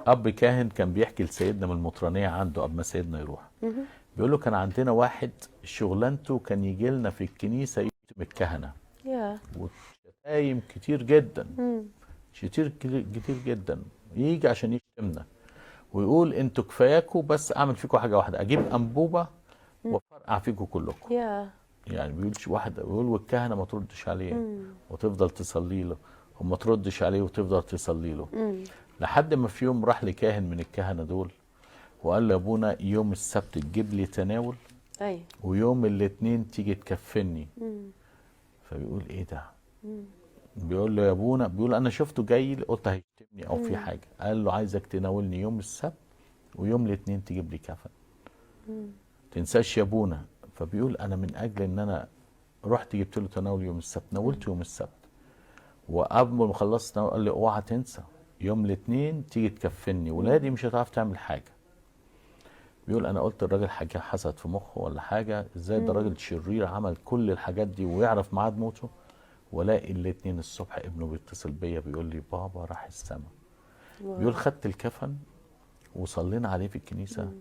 اب كاهن كان بيحكي لسيدنا من المطرانيه عنده قبل ما سيدنا يروح. بيقول له كان عندنا واحد شغلانته كان يجي لنا في الكنيسه يشتم الكهنه. وشتايم كتير جدا. كتير كتير جدا. يجي عشان يشتمنا ويقول انتوا كفاياكوا، بس اعمل فيكم حاجه واحده، اجيب انبوبه وافرقع فيكم كلكم. يعني بيقول واحده، بيقول والكهنه ما تردش عليه وتفضل تصلي له، وما تردش عليه وتفضل تصلي له. لحد ما في يوم راح لكاهن من الكهنه دول وقال له يا ابونا يوم السبت تجيب لي تناول، ويوم الاثنين تيجي تكفني. فبيقول ايه ده؟ بيقول له يا ابونا، بيقول انا شفته جاي قلت هيشتمني او في حاجه. قال له عايزك تناولني يوم السبت ويوم الاثنين تجيب لي كفن. تنساش يا ابونا. فبيقول انا من اجل ان انا رحت جبت له تناول يوم السبت، ناولته يوم السبت، وقبل ما خلصت تناول قال لي اوعى تنسى يوم الاثنين تيجي تكفني، ولادي مش هتعرف تعمل حاجه. بيقول انا قلت الراجل حاجه حصلت في مخه ولا حاجه، ازاي ده راجل شرير عمل كل الحاجات دي ويعرف ميعاد موته. ولاقي الاثنين الصبح ابنه بيتصل بيا بيقول لي بابا راح السما. بيقول خدت الكفن وصلينا عليه في الكنيسه،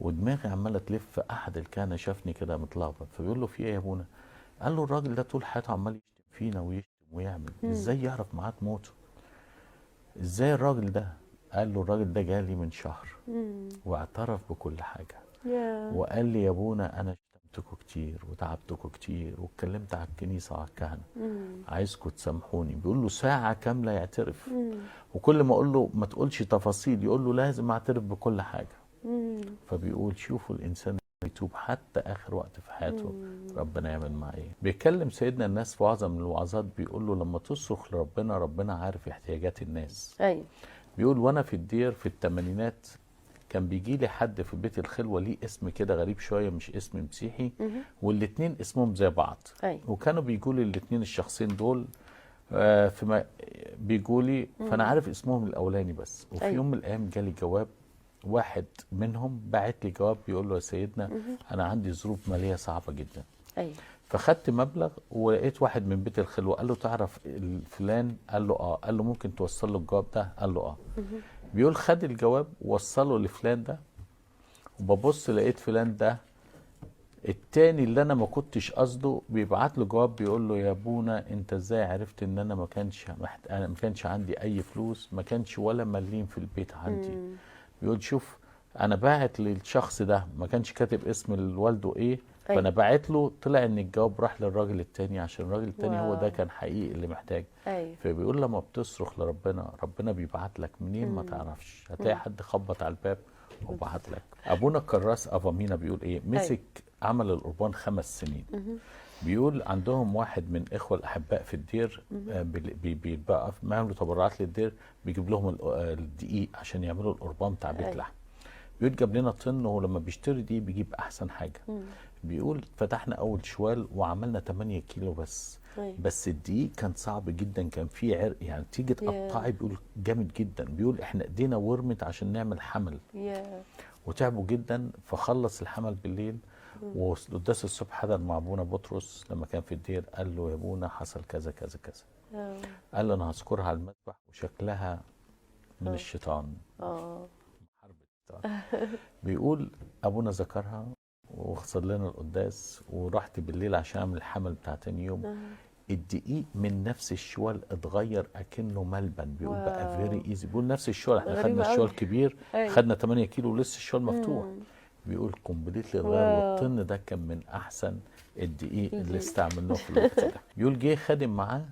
ودماغي عماله تلف. احد الكهنه شافني كده متلخبط، فبيقول له في ايه يا ابونا؟ قال له الراجل ده طول حياته عمال يشتم فينا ويشتم ويعمل، ازاي يعرف ميعاد موته؟ ازاي الراجل ده؟ قال له الراجل ده جالي من شهر واعترف بكل حاجه وقال لي يا ابونا انا شتمتكم كتير وتعبتكم كتير واتكلمت على الكنيسه وعلى الكهنه، عايزكم تسامحوني. بيقول له ساعه كامله يعترف، وكل ما اقول له ما تقولش تفاصيل يقول له لازم اعترف بكل حاجه. فبيقول شوفوا الانسان يتوب حتى اخر وقت في حياته ربنا يعمل معاه ايه. بيتكلم سيدنا الناس في وعظه من الوعظات بيقول له لما تصرخ لربنا ربنا عارف احتياجات الناس. بيقول وانا في الدير في الثمانينات كان بيجي لي حد في بيت الخلوه ليه اسم كده غريب شويه، مش اسم مسيحي، والاثنين اسمهم زي بعض. وكانوا بيجوا لي الاثنين الشخصين دول بيجوا لي، فانا عارف اسمهم الاولاني بس. وفي يوم من الايام جالي جواب، واحد منهم بعت لي جواب بيقول له يا سيدنا انا عندي ظروف ماليه صعبه جدا. فخدت مبلغ ولقيت واحد من بيت الخلوه قال له تعرف فلان؟ قال له اه. قال له ممكن توصل له الجواب ده؟ قال له اه. بيقول خد الجواب ووصله لفلان ده، وببص لقيت فلان ده التاني اللي انا ما كنتش قصده بيبعت له جواب بيقول له يا ابونا انت ازاي عرفت ان انا انا ما كانش عندي اي فلوس، ما كانش ولا مليم في البيت عندي. بيقول شوف انا باعت للشخص ده ما كانش كاتب اسم الوالده ايه، فانا باعت له، طلع ان الجواب راح للراجل التاني عشان الراجل التاني هو ده كان حقيقي اللي محتاج. فبيقول لما بتصرخ لربنا ربنا بيبعت لك منين ما تعرفش، هتلاقي حد خبط على الباب وبعت لك. ابونا الكراس افامينا بيقول ايه، مسك عمل القربان 5 سنين. بيقول عندهم واحد من اخوه الاحباء في الدير بيبقى بيعملوا تبرعات للدير، بيجيب لهم الدقيق عشان يعملوا القربان بتاع بيت لحم. بيقول جاب لنا طن، ولما بيشتري دي بيجيب احسن حاجه. بيقول فتحنا اول شوال وعملنا 8 كيلو بس. بس الدقيق كان صعب جدا، كان فيه عرق يعني تيجي تقطعي. بيقول جامد جدا. بيقول احنا ايدينا ورمت عشان نعمل حمل وتعبوا جدا. فخلص الحمل بالليل وقداس الصبح حضر مع ابونا بطرس لما كان في الدير، قال له يا ابونا حصل كذا كذا كذا. قال له انا هذكرها على المذبح وشكلها من الشيطان. حرب الشيطان. بيقول ابونا ذكرها وصلى لنا القداس، ورحت بالليل عشان اعمل الحمل بتاع تاني يوم. الدقيق من نفس الشوال اتغير اكنه ملبن. بيقول بقى فيري ايزي. بيقول نفس الشوال احنا خدنا الشوال كبير، خدنا 8 كيلو ولسه الشوال مفتوح. بيقول كومبليتلي اتغير. والطن ده كان من احسن الدقيق اللي استعملناه في الوقت ده. بيقول جه خادم معاه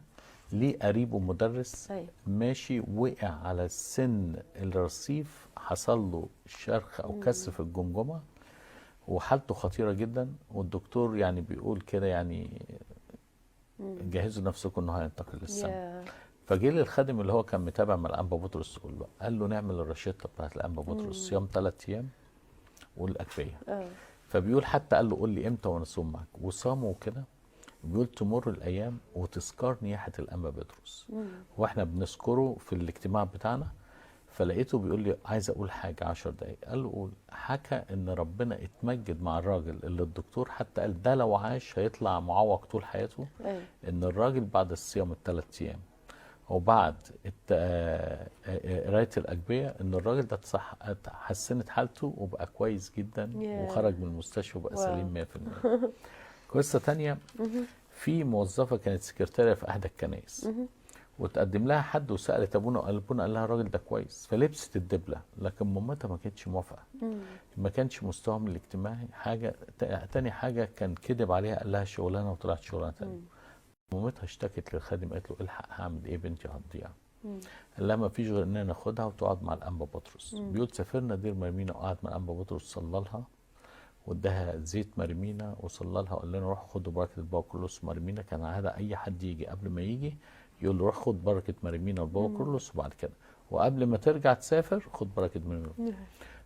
ليه قريبه مدرس ماشي، وقع على سن الرصيف، حصل له شرخ او كسر في الجمجمه وحالته خطيره جدا. والدكتور يعني بيقول كده يعني جهزوا نفسكم انه هينتقل للسما. فجه للخادم اللي هو كان متابع مع الانبا بطرس كله، قال له نعمل الرشيطه بتاعت الانبا بطرس صيام 3 ايام والاكفيه. فبيقول حتى قال له قول لي امتى وانا اصوم معاك، وصاموا كده. بيقول تمر الايام وتذكر نياحه الانبا بطرس، واحنا بنذكره في الاجتماع بتاعنا. فلقيته بيقول لي عايز اقول حاجه 10 دقايق. قال له قول. حكى ان ربنا اتمجد مع الراجل اللي الدكتور حتى قال ده لو عاش هيطلع معوق طول حياته. ان الراجل بعد الصيام ال3 ايام وبعد قرايه الاجبيه ان الراجل ده حسنت حالته وبقى كويس جدا وخرج من المستشفى وبقى سليم 100%. قصه تانية، في موظفه كانت سكرتاريه في احدى الكنائس، وتقدم لها حد وسالت ابونا قال لها الراجل ده كويس، فلبست الدبله، لكن مامتها ما كانتش موافقه. ما كانش مستواهم الاجتماعي حاجه، تاني حاجه كان كذب عليها، قال لها شغلانه وطلعت شغلانه ثانيه. مامتها اشتكت للخادم، قالت له الحق هعمل ايه بنتي هتضيع. قال لها ما فيش غير ان انا ناخدها وتقعد مع الانبا بطرس. بيقول سافرنا دير مرمينا وقعد مع الانبا بطرس، صلى لها واداها زيت مرمينا وصلى لها وقال لنا روح خدوا بركه البابا كرولوس مرمينا. كان عاده اي حد يجي قبل ما يجي يقول له روح خد بركه مرمينا والبابا كرولوس وبعد كده، وقبل ما ترجع تسافر خد بركه مرمينا.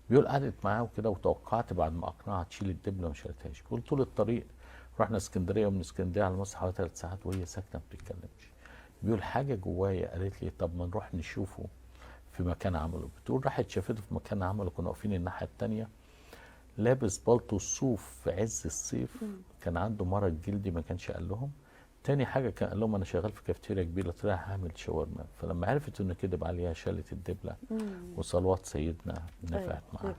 بيقول قعدت معاه وكده، وتوقعت بعد ما اقنعها تشيل الدبله وما شالتهاش. بيقول طول الطريق رحنا اسكندريه، ومن اسكندريه على مصر حوالي 3 ساعات وهي ساكنه ما بتتكلمش. بيقول حاجه جوايا قالت لي طب ما نروح نشوفه في مكان عمله. بتقول راحت شافته في مكان عمله، كنا واقفين الناحيه الثانيه، لابس بالطو الصوف في عز الصيف. كان عنده مرض جلدي ما كانش قال لهم. تاني حاجه كان قال لهم انا شغال في كافتيريا كبيره، طلع هعمل شاورما. فلما عرفت انه كذب عليها شالت الدبله، وصلوات سيدنا نفعت معاه.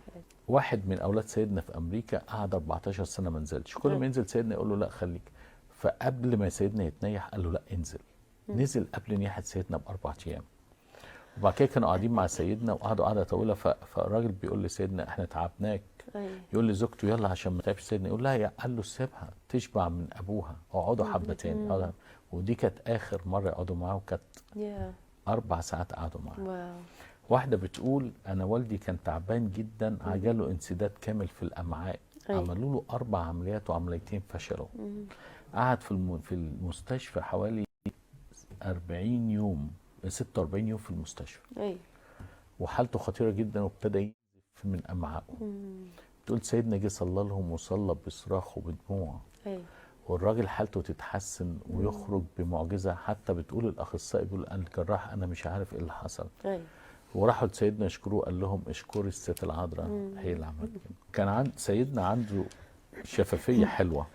واحد من اولاد سيدنا في امريكا قعد 14 سنه ما نزلش، كل ما ينزل سيدنا يقول له لا خليك. فقبل ما سيدنا يتنيح قال له لا انزل. نزل قبل نياحه سيدنا ب4 ايام. وبعد كده كانوا قاعدين مع سيدنا وقعدوا قعده طويله، فالراجل بيقول لسيدنا احنا تعبناك. يقول لزوجته يلا عشان ما تعبش سيدنا، يقول لها قال له سيبها تشبع من ابوها، اقعدوا حبه تاني. ودي كانت اخر مره يقعدوا معاه، وكانت 4 ساعات قعدوا معاه. واحده بتقول انا والدي كان تعبان جدا، عجله انسداد كامل في الامعاء. عملوا له 4 عمليات وعمليتين فشلوا. قعد في المستشفى حوالي 40 يوم 46 يوم في المستشفى. وحالته خطيره جدا، وابتدى ينزف من امعائه. تقول سيدنا جه صلى لهم وصلى بصراخ وبدموع. والراجل حالته تتحسن ويخرج بمعجزه. حتى بتقول الاخصائي بيقول الجراح انا مش عارف ايه اللي حصل. وراحوا لسيدنا يشكروه، قال لهم اشكروا الست العذراء هي اللي عملت كده. كان سيدنا عنده شفافيه حلوه.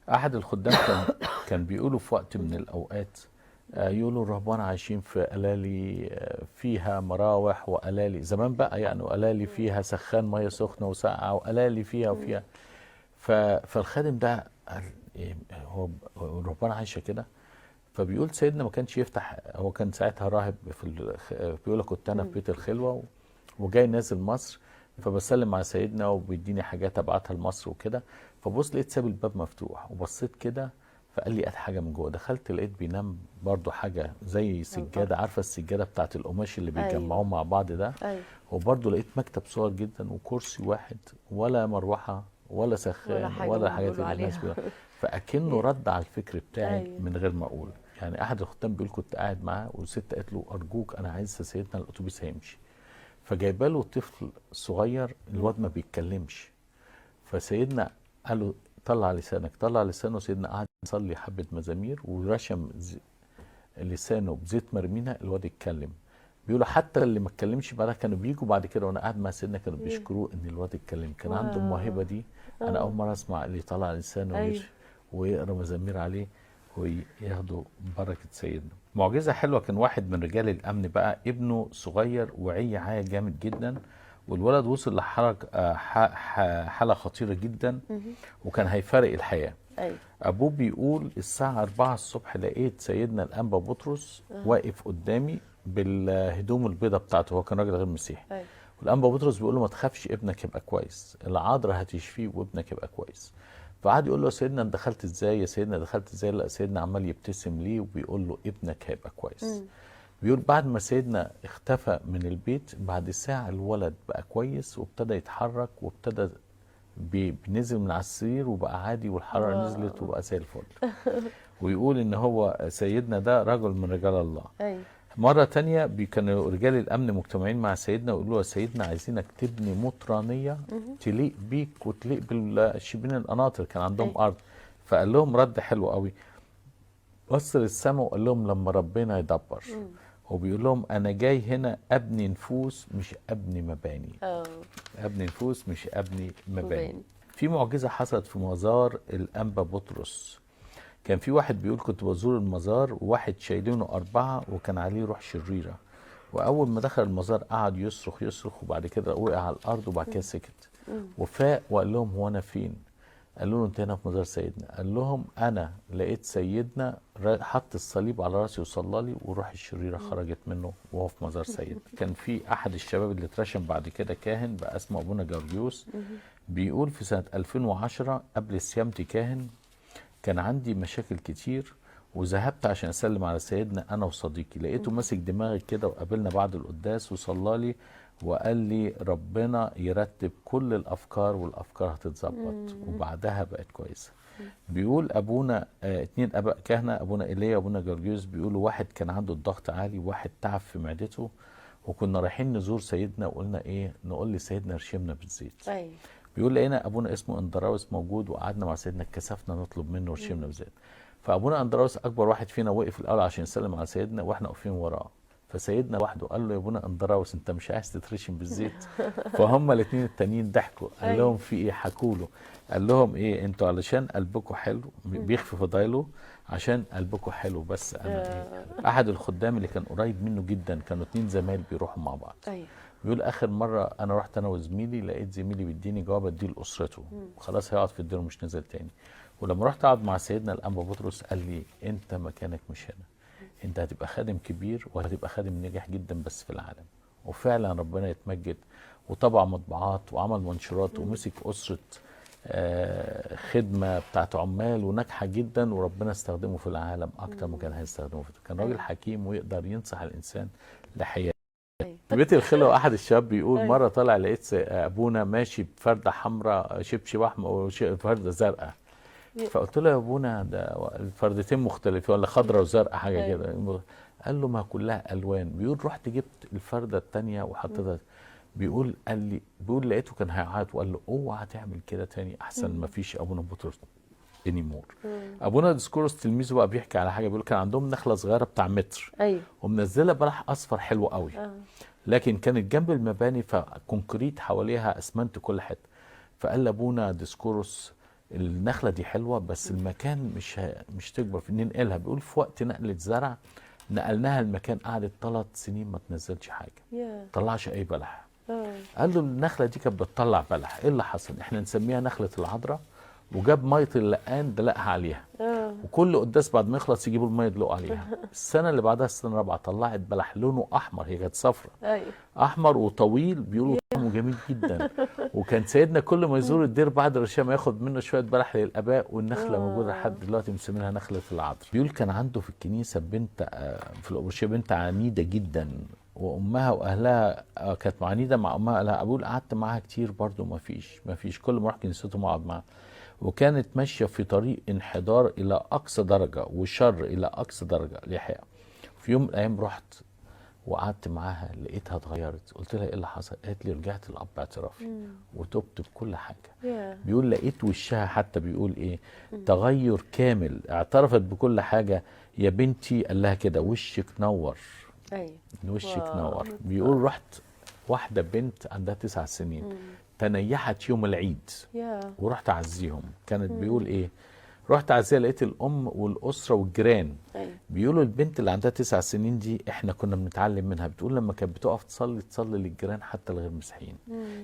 احد الخدام كان بيقولوا في وقت من الاوقات، يقولوا الرهبان عايشين في قلالي فيها مراوح، وقلالي زمان بقى يعني، وقلالي فيها سخان ميه سخنه وساقعه، وقلالي فيها وفيها. فالخادم ده هو الرهبان عايشه كده. فبيقول سيدنا ما كانش يفتح، هو كان ساعتها راهب بيقول لك كنت انا في بيت الخلوه وجاي نازل مصر، فبسلم على سيدنا وبيديني حاجات ابعتها لمصر وكده. فبص لقيت ساب الباب مفتوح، وبصيت كده فقال لي حاجه من جوه. دخلت لقيت بينام برضو حاجه زي سجاده، عارفه السجاده بتاعت القماش اللي بيجمعوه مع بعض ده. وبرضو لقيت مكتب صغير جدا وكرسي واحد، ولا مروحه ولا سخان ولا حاجات اللي الناس فاكنه رد على الفكر بتاعي من غير ما اقول. يعني احد الخدام بيقول كنت قاعد معاه والست قالت له ارجوك انا عايز سيدنا الاتوبيس هيمشي. فجايبه له طفل صغير، الواد ما بيتكلمش. فسيدنا قال له طلع لسانك، طلع لسانه. سيدنا قعد يصلي حبه مزامير ورشم لسانه بزيت مرمينا، الواد اتكلم. بيقولوا حتى اللي ما اتكلمش بعدها كانوا بيجوا بعد كده وانا قاعد مع سيدنا كانوا بيشكروه ان الواد اتكلم. كان عنده الموهبه دي. انا اول مره اسمع اللي طلع لسانه ويقرا مزامير عليه وياخدوا بركه سيدنا. معجزه حلوه، كان واحد من رجال الامن بقى ابنه صغير وعي عيا جامد جدا، والولد وصل حاله خطيره جدا وكان هيفارق الحياه. ابوه بيقول الساعه 4 الصبح لقيت سيدنا الانبا بطرس واقف قدامي بالهدوم البيضاء بتاعته، هو كان راجل غير مسيحي. والانبا بطرس بيقول له ما تخافش ابنك يبقى كويس، العذراء هتشفيه وابنك يبقى كويس. فقعد يقول له يا سيدنا انت دخلت ازاي؟ يا سيدنا دخلت ازاي؟ لا سيدنا عمال يبتسم ليه وبيقول له ابنك هيبقى كويس. بيقول بعد ما سيدنا اختفى من البيت بعد ساعه الولد بقى كويس وابتدى يتحرك وابتدى بنزل من على السرير وبقى عادي، والحراره نزلت وبقى زي الفل. ويقول ان هو سيدنا ده رجل من رجال الله. مرة تانية كانوا رجال الأمن مجتمعين مع سيدنا ويقولوا يا سيدنا عايزينك تبني مطرانية تليق بيك وتليق بالشبين القناطر، كان عندهم أرض. فقال لهم رد حلو قوي، بص للسماء وقال لهم لما ربنا يدبر. وبيقول لهم أنا جاي هنا أبني نفوس مش أبني مباني. أبني نفوس مش أبني مباني. في معجزة حصلت في مزار الأنبا بطرس. كان في واحد بيقول كنت بزور المزار وواحد شايلينه 4 وكان عليه روح شريرة، وأول ما دخل المزار قعد يصرخ يصرخ، وبعد كده وقع على الأرض وبعد كده سكت وفاق وقال لهم هو أنا فين؟ قالوا له انت هنا في مزار سيدنا. قال لهم انا لقيت سيدنا حط الصليب على راسي وصلى لي والروح الشريره خرجت منه وهو في مزار سيدنا. كان في احد الشباب اللي اترشم بعد كده كاهن بقى اسمه ابونا جورجيوس، بيقول في سنه 2010 قبل صيامتي كاهن كان عندي مشاكل كتير وذهبت عشان اسلم على سيدنا انا وصديقي، لقيته ماسك دماغي كده وقابلنا بعد القداس وصلى لي وقال لي ربنا يرتب كل الافكار والافكار هتتظبط، وبعدها بقت كويسه. بيقول ابونا 2 اباء كهنه، ابونا ايليا وابونا جورجيوس، بيقولوا واحد كان عنده الضغط عالي وواحد تعب في معدته، وكنا رايحين نزور سيدنا وقلنا ايه نقول لسيدنا رشمنا بالزيت. ايوه. بيقول لقينا ابونا اسمه اندراوس موجود وقعدنا مع سيدنا اتكسفنا نطلب منه رشمنا بالزيت. فابونا اندراوس اكبر واحد فينا وقف الاول عشان يسلم على سيدنا واحنا واقفين وراه، فسيدنا وحده قال له يا ابونا اندراوس انت مش عايز تترشم بالزيت؟ فهم الاثنين التانيين ضحكوا. قال لهم في ايه؟ حكوا له. قال لهم ايه انتوا علشان قلبكم حلو بيخفي فضايله عشان قلبكم حلو، بس انا ايه. احد الخدام اللي كان قريب منه جدا كانوا 2 زمايل بيروحوا مع بعض. بيقول اخر مره انا رحت انا وزميلي لقيت زميلي بيديني جواب اديه لاسرته، خلاص هيقعد في الدير ومش نازل تاني. ولما رحت اقعد مع سيدنا الانبا بطرس قال لي انت مكانك مش هنا، انت هتبقى خادم كبير وهتبقى خادم ناجح جدا بس في العالم. وفعلا ربنا يتمجد، وطبع مطبوعات وعمل منشورات ومسك اسره خدمه بتاعت عمال وناجحه جدا، وربنا استخدمه في العالم اكتر ما كان هيستخدمه كان راجل حكيم ويقدر ينصح الانسان لحياته. في بيت الخلوه احد الشباب بيقول مره طالع لقيت ابونا ماشي بفرده حمراء شبشب احمر وفرده زرقاء، فقلت له يا ابونا ده الفردتين مختلفين ولا خضراء وزرقاء حاجه كده؟ قال له ما كلها الوان. بيقول رحت جبت الفرده الثانيه وحطيتها. بيقول قال لي بيقول لقيته كان هيعيط وقال له اوعى تعمل كده تاني احسن ما فيش ابونا بطرس انيمور. ابونا ديسكورس تلميذه بقى بيحكي على حاجه، بيقول كان عندهم نخله صغيره بتاع متر ومنزله بلح اصفر حلو قوي لكن كانت جنب المباني فكونكريت حواليها اسمنت كل حته. فقال لابونا ديسكورس النخله دي حلوه بس المكان مش تكبر في ننقلها. بيقول في وقت نقله زرع نقلناها المكان قعدت 3 سنين ما تنزلش حاجه، طلعش اي بلح. قال له النخله دي كانت بتطلع بلح، ايه اللي حصل؟ احنا نسميها نخله العذراء، وجاب ميه اللقان دلقها عليها وكل قداس بعد ما يخلص يجيبوا الميه يدلقوا عليها. السنه اللي بعدها السنه الرابعه طلعت بلح لونه احمر، هي كانت صفرا احمر وطويل، بيقولوا طعمه جميل جدا. وكان سيدنا كل ما يزور الدير بعد الرشام ياخد منه شويه بلح للاباء، والنخله موجوده لحد دلوقتي مسمينها نخله العذراء. بيقول كان عنده في الكنيسه بنت في الأورشيه بنت عنيده جدا، وامها واهلها كانت عنيده مع امها. لها بقول قعدت معاها كتير برضو ما فيش كل ما اروح كنيستهم اقعد معاها، وكانت ماشيه في طريق انحدار الى اقصى درجه وشر الى اقصى درجه لحقها. في يوم من الايام رحت وقعدت معاها لقيتها اتغيرت. قلت لها ايه اللي حصل؟ قالت لي رجعت لاب اعترافي وتبت بكل حاجه. بيقول لقيت وشها حتى بيقول ايه تغير كامل، اعترفت بكل حاجه. يا بنتي قال لها كده وشك نور. وشك نور. بيقول رحت واحده بنت عندها 9 سنين تنيحت يوم العيد ورحت اعزيهم. كانت بيقول ايه رحت اعزيها لقيت الام والاسره والجيران. بيقولوا البنت اللي عندها 9 سنين دي احنا كنا بنتعلم منها. بتقول لما كانت بتقف تصلي للجيران حتى الغير مسيحيين،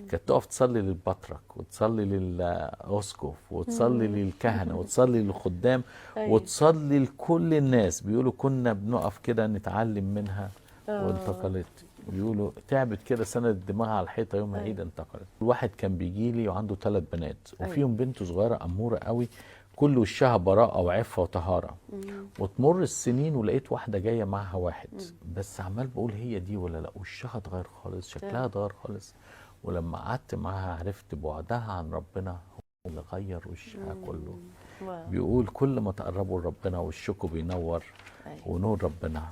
كانت تقف تصلي للبطرك وتصلي للاسقف وتصلي للكهنه وتصلي للخدام وتصلي لكل الناس. بيقولوا كنا بنقف كده نتعلم منها وانتقلت. بيقولوا تعبت كده سند دماغها على الحيطه يوم العيد انتقلت. الواحد كان بيجي لي وعنده 3 بنات وفيهم بنت صغيره اموره قوي كل وشها براءه وعفه وطهاره. وتمر السنين ولقيت واحده جايه معاها واحد بس عمال بقول هي دي ولا لا، وشها اتغير خالص شكلها اتغير خالص. ولما قعدت معاها عرفت بعدها عن ربنا هو اللي غير وشها كله. بيقول كل ما تقربوا لربنا وشكوا بينور ونور ربنا